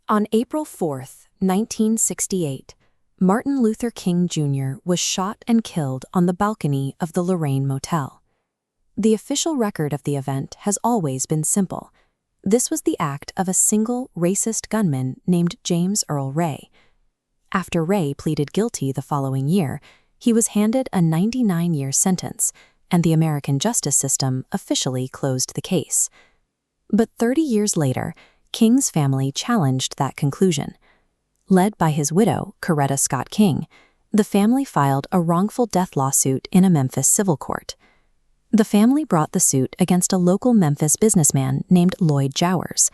On April 4, 1968, Martin Luther King Jr. was shot and killed on the balcony of the Lorraine Motel. The official record of the event has always been simple. This was the act of a single racist gunman named James Earl Ray. After Ray pleaded guilty the following year, he was handed a 99-year sentence, and the American justice system officially closed the case. But 30 years later, King's family challenged that conclusion. Led by his widow, Coretta Scott King, the family filed a wrongful death lawsuit in a Memphis civil court. The family brought the suit against a local Memphis businessman named Lloyd Jowers.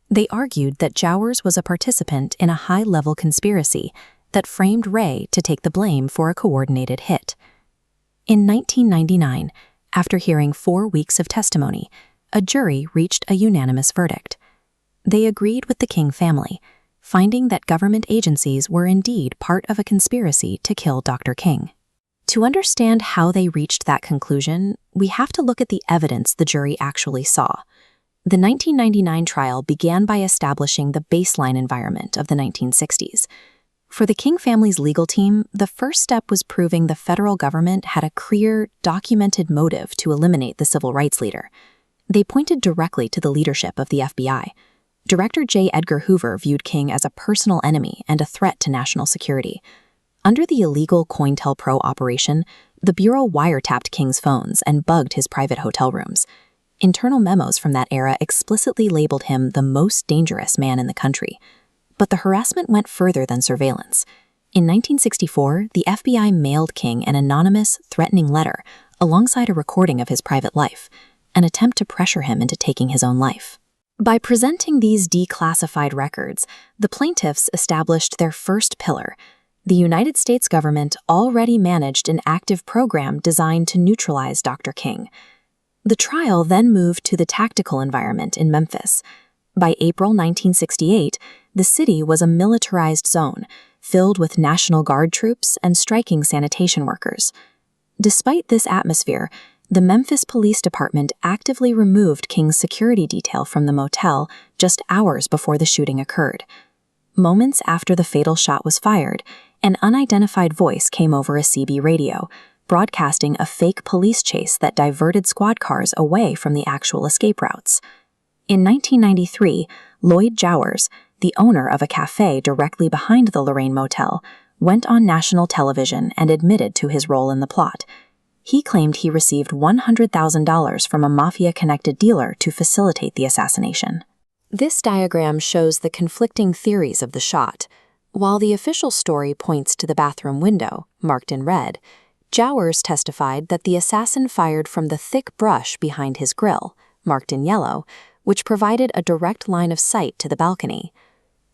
They argued that Jowers was a participant in a high-level conspiracy that framed Ray to take the blame for a coordinated hit. In 1999, after hearing 4 weeks of testimony, a jury reached a unanimous verdict. They agreed with the King family, finding that government agencies were indeed part of a conspiracy to kill Dr. King. To understand how they reached that conclusion, we have to look at the evidence the jury actually saw. The 1999 trial began by establishing the baseline environment of the 1960s. For the King family's legal team, the first step was proving the federal government had a clear, documented motive to eliminate the civil rights leader. They pointed directly to the leadership of the FBI. Director J. Edgar Hoover viewed King as a personal enemy and a threat to national security. Under the illegal COINTELPRO operation, the Bureau wiretapped King's phones and bugged his private hotel rooms. Internal memos from that era explicitly labeled him the most dangerous man in the country. But the harassment went further than surveillance. In 1964, the FBI mailed King an anonymous, threatening letter alongside a recording of his private life, an attempt to pressure him into taking his own life. By presenting these declassified records, the plaintiffs established their first pillar. The United States government already managed an active program designed to neutralize Dr. King. The trial then moved to the tactical environment in Memphis. By April 1968, the city was a militarized zone, filled with National Guard troops and striking sanitation workers. Despite this atmosphere, the Memphis Police Department actively removed King's security detail from the motel just hours before the shooting occurred. Moments after the fatal shot was fired, an unidentified voice came over a CB radio, broadcasting a fake police chase that diverted squad cars away from the actual escape routes. In 1993, Lloyd Jowers, the owner of a cafe directly behind the Lorraine Motel, went on national television and admitted to his role in the plot. He claimed he received $100,000 from a mafia-connected dealer to facilitate the assassination. This diagram shows the conflicting theories of the shot. While the official story points to the bathroom window, marked in red, Jowers testified that the assassin fired from the thick brush behind his grill, marked in yellow, which provided a direct line of sight to the balcony.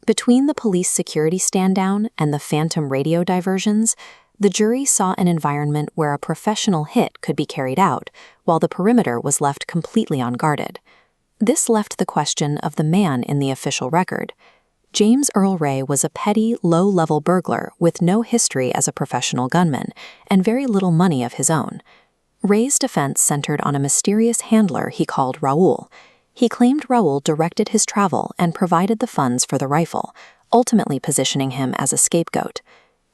Between the police security stand-down and the phantom radio diversions, the jury saw an environment where a professional hit could be carried out, while the perimeter was left completely unguarded. This left the question of the man in the official record. James Earl Ray was a petty, low-level burglar with no history as a professional gunman and very little money of his own. Ray's defense centered on a mysterious handler he called Raoul. He claimed Raoul directed his travel and provided the funds for the rifle, ultimately positioning him as a scapegoat.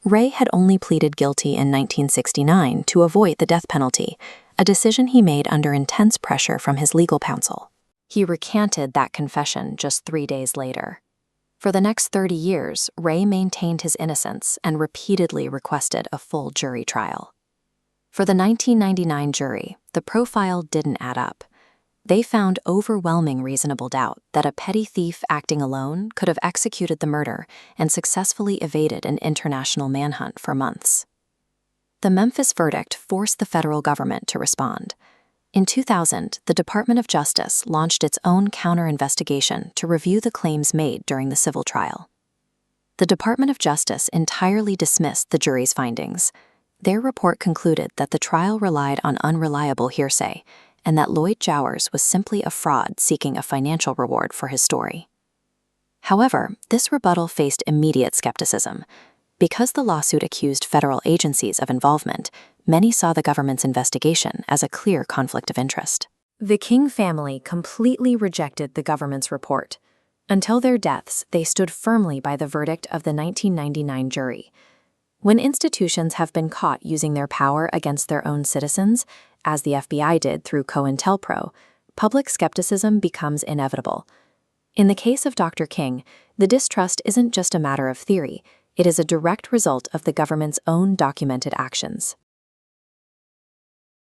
Ray had only pleaded guilty in 1969 to avoid the death penalty, a decision he made under intense pressure from his legal counsel. He recanted that confession just 3 days later. For the next 30 years, Ray maintained his innocence and repeatedly requested a full jury trial. For the 1999 jury, the profile didn't add up. They found overwhelming reasonable doubt that a petty thief acting alone could have executed the murder and successfully evaded an international manhunt for months. The Memphis verdict forced the federal government to respond. In 2000, the Department of Justice launched its own counter-investigation to review the claims made during the civil trial. The Department of Justice entirely dismissed the jury's findings. Their report concluded that the trial relied on unreliable hearsay, and that Lloyd Jowers was simply a fraud seeking a financial reward for his story. However, this rebuttal faced immediate skepticism. Because the lawsuit accused federal agencies of involvement, many saw the government's investigation as a clear conflict of interest. The King family completely rejected the government's report. Until their deaths, they stood firmly by the verdict of the 1999 jury. When institutions have been caught using their power against their own citizens, as the FBI did through COINTELPRO, public skepticism becomes inevitable. In the case of Dr. King, the distrust isn't just a matter of theory, it is a direct result of the government's own documented actions.